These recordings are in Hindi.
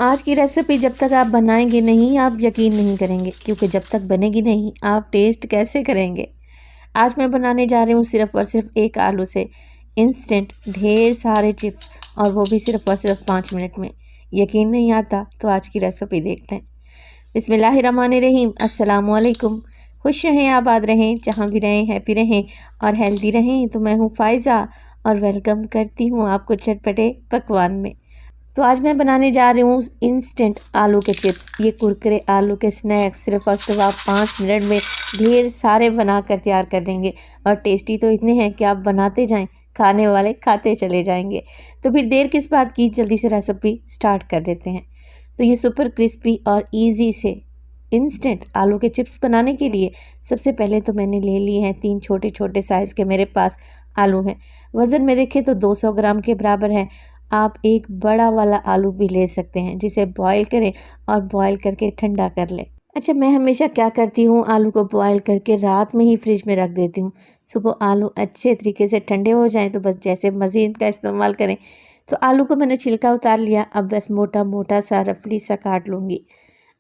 आज की रेसिपी जब तक आप बनाएंगे नहीं आप यकीन नहीं करेंगे, क्योंकि जब तक बनेगी नहीं आप टेस्ट कैसे करेंगे। आज मैं बनाने जा रही हूँ सिर्फ़ और सिर्फ एक आलू से इंस्टेंट ढेर सारे चिप्स, और वो भी सिर्फ़ और सिर्फ 5 मिनट में। यकीन नहीं आता तो आज की रेसिपी देख लें। बिस्मिल्लाहिर्रहमानिर्रहीम। अस्सलाम वालेकुम। खुश रहें, आबाद रहें, जहाँ भी रहें हैप्पी रहें और हेल्दी रहें। तो मैं हूँ फ़ायज़ा और वेलकम करती हूँ आपको चटपटे पकवान में। तो आज मैं बनाने जा रही हूँ इंस्टेंट आलू के चिप्स। ये कुरकुरे आलू के स्नैक्स सिर्फ और सिर्फ आप 5 मिनट में ढेर सारे बनाकर तैयार कर लेंगे, और टेस्टी तो इतने हैं कि आप बनाते जाएं, खाने वाले खाते चले जाएंगे। तो फिर देर किस बात की, जल्दी से रेसिपी स्टार्ट कर देते हैं। तो ये सुपर क्रिस्पी और ईजी से इंस्टेंट आलू के चिप्स बनाने के लिए सबसे पहले तो मैंने ले लिए हैं 3 छोटे छोटे साइज़ के मेरे पास आलू हैं। वज़न में देखें तो 200 ग्राम के बराबर है। आप एक बड़ा वाला आलू भी ले सकते हैं, जिसे बॉईल करें और बॉईल करके ठंडा कर लें। अच्छा, मैं हमेशा क्या करती हूँ, आलू को बॉईल करके रात में ही फ्रिज में रख देती हूँ। सुबह आलू अच्छे तरीके से ठंडे हो जाएं तो बस जैसे मर्ज़ी इनका इस्तेमाल करें। तो आलू को मैंने छिलका उतार लिया, अब बस मोटा मोटा सा रफली सा काट लूँगी।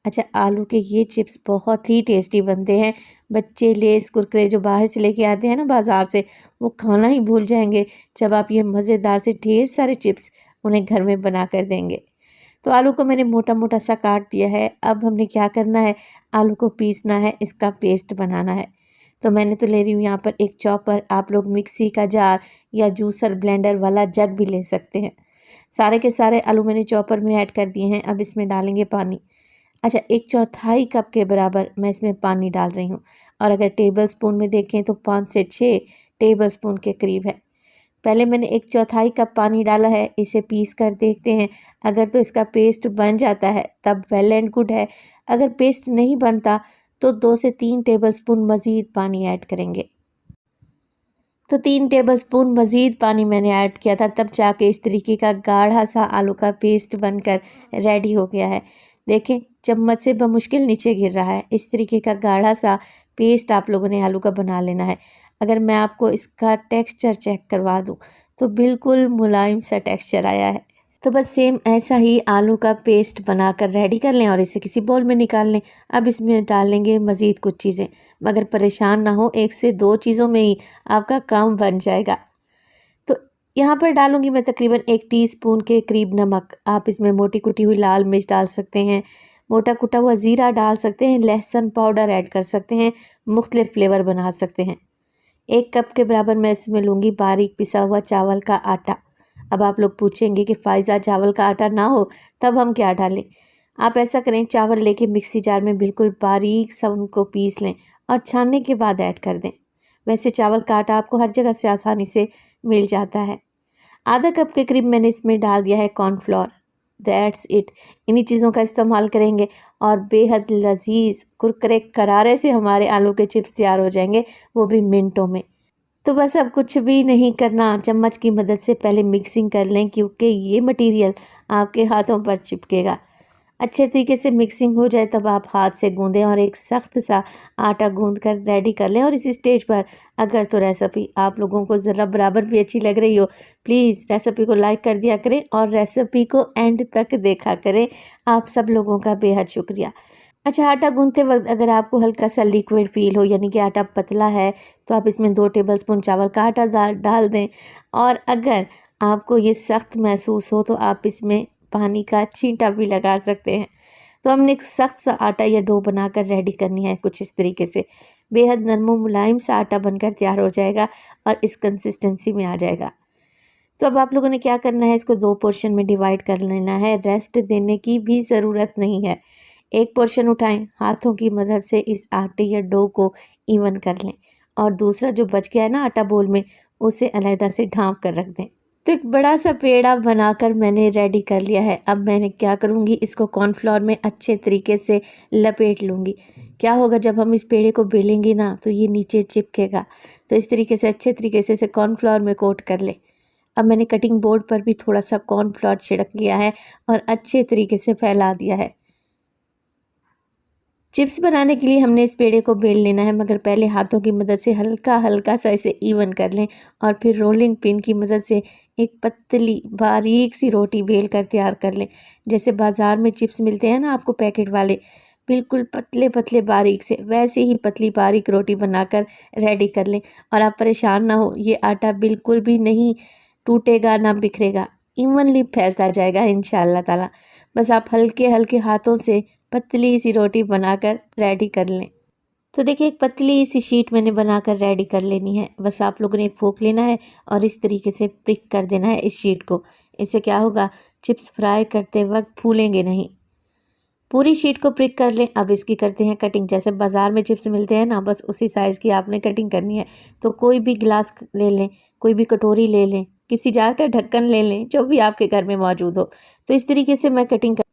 अच्छा, आलू के ये चिप्स बहुत ही टेस्टी बनते हैं। बच्चे लेस कुरकुरे जो बाहर से लेके आते हैं ना बाज़ार से, वो खाना ही भूल जाएंगे जब आप ये मज़ेदार से ढेर सारे चिप्स उन्हें घर में बना कर देंगे। तो आलू को मैंने मोटा मोटा सा काट दिया है। अब हमने क्या करना है, आलू को पीसना है, इसका पेस्ट बनाना है। तो मैंने तो ले रही हूँ यहाँ पर एक चॉपर। आप लोग मिक्सी का जार या जूसर ब्लेंडर वाला जग भी ले सकते हैं। सारे के सारे आलू मैंने चॉपर में ऐड कर दिए हैं। अब इसमें डालेंगे पानी। अच्छा, 1/4 कप के बराबर मैं इसमें पानी डाल रही हूँ, और अगर टेबल स्पून में देखें तो 5 से 6 टेबल स्पून के करीब है। पहले मैंने 1/4 कप पानी डाला है। इसे पीस कर देखते हैं, अगर तो इसका पेस्ट बन जाता है तब वेल एंड गुड है। अगर पेस्ट नहीं बनता तो 2 से 3 टेबल स्पून मज़ीद पानी ऐड करेंगे। तो 3 टेबल स्पून मज़ीद पानी मैंने ऐड किया था, तब जाके इस तरीके का गाढ़ा सा आलू का पेस्ट बनकर रेडी हो गया है। देखें, चम्मच से बमुश्किल नीचे गिर रहा है। इस तरीके का गाढ़ा सा पेस्ट आप लोगों ने आलू का बना लेना है। अगर मैं आपको इसका टेक्सचर चेक करवा दूं तो बिल्कुल मुलायम सा टेक्सचर आया है। तो बस सेम ऐसा ही आलू का पेस्ट बनाकर रेडी कर लें और इसे किसी बोल में निकाल लें। अब इसमें डाल लेंगे मज़ीद कुछ चीज़ें, मगर परेशान ना हो, 1 से 2 चीज़ों में ही आपका काम बन जाएगा। तो यहाँ पर डालूंगी मैं तकरीबन 1 टीस्पून के करीब नमक। आप इसमें मोटी कुटी हुई लाल मिर्च डाल सकते हैं, मोटा कुटा हुआ ज़ीरा डाल सकते हैं, लहसुन पाउडर ऐड कर सकते हैं, मुख्तलिफ फ्लेवर बना सकते हैं। 1 कप के बराबर मैं इसमें लूँगी बारीक पिसा हुआ चावल का आटा। अब आप लोग पूछेंगे कि फ़ायज़ा चावल का आटा ना हो तब हम क्या डालें। आप ऐसा करें, चावल लेके मिक्सी जार में बिल्कुल बारीक सा उनको पीस लें और छानने के बाद ऐड कर दें। वैसे चावल का आटा आपको हर जगह से आसानी से मिल जाता है। आधा कप के करीब मैंने इसमें डाल दिया है कॉर्नफ्लोर। That's it. इन्हीं चीज़ों का इस्तेमाल करेंगे और बेहद लजीज कुरकुरे करारे से हमारे आलू के चिप्स तैयार हो जाएंगे, वो भी मिनटों में। तो बस अब कुछ भी नहीं करना, चम्मच की मदद से पहले मिक्सिंग कर लें, क्योंकि ये मटेरियल आपके हाथों पर चिपकेगा। अच्छे तरीके से मिक्सिंग हो जाए तब आप हाथ से गूंदें और एक सख्त सा आटा गूंद कर रेडी कर लें। और इस स्टेज पर अगर तो रेसिपी आप लोगों को ज़रा बराबर भी अच्छी लग रही हो, प्लीज़ रेसिपी को लाइक कर दिया करें और रेसिपी को एंड तक देखा करें। आप सब लोगों का बेहद शुक्रिया। अच्छा, आटा गूंथते वक्त अगर आपको हल्का सा लिक्विड फील हो, यानी कि आटा पतला है, तो आप इसमें 2 टेबलस्पून चावल का आटा डाल दें। और अगर आपको ये सख्त महसूस हो तो आप इसमें पानी का छींटा भी लगा सकते हैं। तो हमने एक सख्त सा आटा या डो बनाकर रेडी करनी है कुछ इस तरीके से। बेहद नरम मुलायम सा आटा बनकर तैयार हो जाएगा और इस कंसिस्टेंसी में आ जाएगा। तो अब आप लोगों ने क्या करना है, इसको 2 पोर्शन में डिवाइड कर लेना है। रेस्ट देने की भी ज़रूरत नहीं है। एक पोर्शन उठाएं, हाथों की मदद से इस आटे या डो को इवन कर लें, और दूसरा जो बच गया है ना आटा बोल में, उसे अलहदा से ढाँप कर रख दें। तो एक बड़ा सा पेड़ा बनाकर मैंने रेडी कर लिया है। अब मैंने क्या करूँगी, इसको कॉर्नफ्लोर में अच्छे तरीके से लपेट लूँगी। क्या होगा, जब हम इस पेड़े को बेलेंगे ना तो ये नीचे चिपकेगा। तो इस तरीके से अच्छे तरीके से इसे कॉर्नफ्लोर में कोट कर लें। अब मैंने कटिंग बोर्ड पर भी थोड़ा सा कॉर्नफ्लोर छिड़क लिया है और अच्छे तरीके से फैला दिया है। चिप्स बनाने के लिए हमने इस पेड़े को बेल लेना है, मगर पहले हाथों की मदद से हल्का हल्का सा इसे इवन कर लें और फिर रोलिंग पिन की मदद से एक पतली बारीक सी रोटी बेल कर तैयार कर लें। जैसे बाज़ार में चिप्स मिलते हैं ना आपको पैकेट वाले, बिल्कुल पतले पतले बारीक से, वैसे ही पतली बारीक रोटी बनाकर रेडी कर लें। और आप परेशान ना हो, ये आटा बिल्कुल भी नहीं टूटेगा ना बिखरेगा, इवनली फैलता जाएगा इंशाअल्लाह ताला। बस आप हल्के हल्के हाथों से पतली सी रोटी बनाकर रेडी कर लें। तो देखिए एक पतली सी शीट मैंने बनाकर रेडी कर लेनी है। बस आप लोगों ने एक फोक लेना है और इस तरीके से प्रिक कर देना है इस शीट को। इससे क्या होगा, चिप्स फ्राई करते वक्त फूलेंगे नहीं। पूरी शीट को प्रिक कर लें। अब इसकी करते हैं कटिंग। जैसे बाज़ार में चिप्स मिलते हैं ना, बस उसी साइज़ की आपने कटिंग करनी है। तो कोई भी गिलास ले लें, कोई भी कटोरी ले लें, किसी जार का ढक्कन ले लें, जो भी आपके घर में मौजूद हो। तो इस तरीके से मैं कटिंग कर,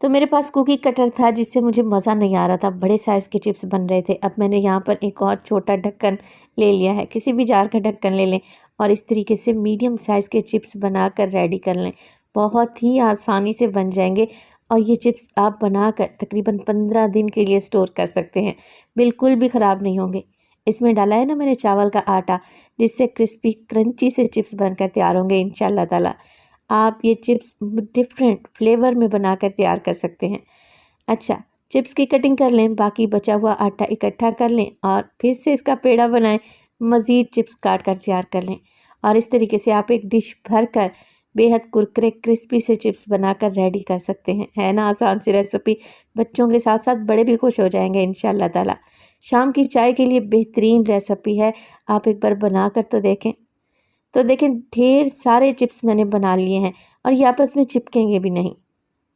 तो मेरे पास कुकी कटर था जिससे मुझे मज़ा नहीं आ रहा था, बड़े साइज़ के चिप्स बन रहे थे। अब मैंने यहाँ पर एक और छोटा ढक्कन ले लिया है, किसी भी जार का ढक्कन ले लें और इस तरीके से मीडियम साइज़ के चिप्स बनाकर रेडी कर लें। बहुत ही आसानी से बन जाएंगे और ये चिप्स आप बनाकर तकरीबन 15 दिन के लिए स्टोर कर सकते हैं, बिल्कुल भी ख़राब नहीं होंगे। इसमें डाला है ना मैंने चावल का आटा, जिससे क्रिस्पी क्रंची से चिप्स बनकर तैयार होंगे इंशाल्लाह ताला। आप ये चिप्स डिफरेंट फ्लेवर में बनाकर तैयार कर सकते हैं। अच्छा, चिप्स की कटिंग कर लें, बाकी बचा हुआ आटा इकट्ठा कर लें और फिर से इसका पेड़ा बनाएं। मज़ीद चिप्स काट कर तैयार कर लें और इस तरीके से आप एक डिश भर कर बेहद कुरकुरे क्रिस्पी से चिप्स बनाकर रेडी कर सकते हैं। है ना आसान सी रेसिपी, बच्चों के साथ साथ बड़े भी खुश हो जाएंगे इंशाल्लाह ताला। शाम की चाय के लिए बेहतरीन रेसिपी है, आप एक बार बना कर तो देखें। तो देखें ढेर सारे चिप्स मैंने बना लिए हैं और ये आपस में चिपकेंगे भी नहीं।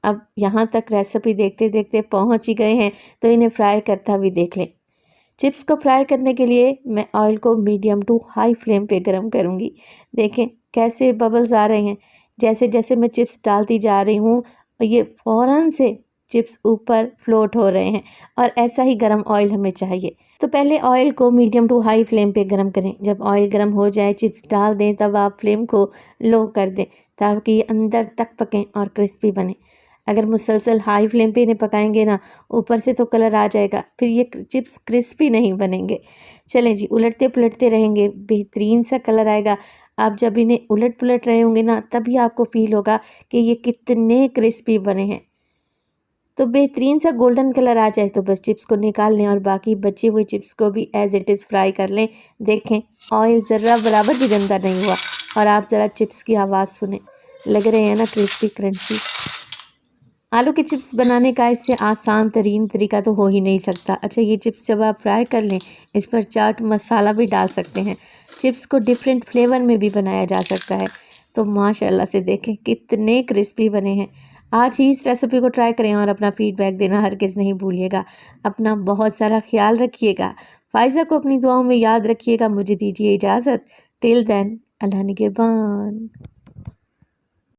अब यहाँ तक रेसिपी देखते देखते पहुँच ही गए हैं, तो इन्हें फ्राई करता भी देख लें। चिप्स को फ्राई करने के लिए मैं ऑयल को मीडियम टू हाई फ्लेम पे गरम करूँगी। देखें कैसे बबल्स आ रहे हैं। जैसे जैसे मैं चिप्स डालती जा रही हूँ, ये फ़ौरन से चिप्स ऊपर फ्लोट हो रहे हैं और ऐसा ही गरम ऑयल हमें चाहिए। तो पहले ऑयल को मीडियम टू हाई फ्लेम पे गरम करें। जब ऑयल गरम हो जाए, चिप्स डाल दें, तब आप फ्लेम को लो कर दें ताकि ये अंदर तक पकें और क्रिस्पी बने। अगर मुसलसल हाई फ्लेम पे इन्हें पकाएंगे ना, ऊपर से तो कलर आ जाएगा, फिर ये चिप्स क्रिस्पी नहीं बनेंगे। चलें जी, उलटते पुलटते रहेंगे, बेहतरीन सा कलर आएगा। आप जब इन्हें उलट पुलट रहे होंगे ना, तभी आपको फील होगा कि ये कितने क्रिस्पी बने हैं। तो बेहतरीन सा गोल्डन कलर आ जाए तो बस चिप्स को निकाल लें और बाकी बचे हुए चिप्स को भी एज इट इज़ फ्राई कर लें। देखें ऑयल ज़रा बराबर भी गंदा नहीं हुआ और आप ज़रा चिप्स की आवाज़ सुने, लग रहे हैं ना क्रिस्पी क्रंची। आलू के चिप्स बनाने का इससे आसान तरीन तरीका तो हो ही नहीं सकता। अच्छा, ये चिप्स जब आप फ्राई कर लें, इस पर चाट मसाला भी डाल सकते हैं। चिप्स को डिफरेंट फ्लेवर में भी बनाया जा सकता है। तो माशाल्लाह से देखें कितने क्रिस्पी बने हैं। आज ही इस रेसिपी को ट्राई करें और अपना फीडबैक देना हरगिज़ नहीं भूलिएगा। अपना बहुत सारा ख्याल रखिएगा। फ़ाइज़ा को अपनी दुआओं में याद रखिएगा। मुझे दीजिए इजाज़त। टिल देन, अल्लाह निगहबान।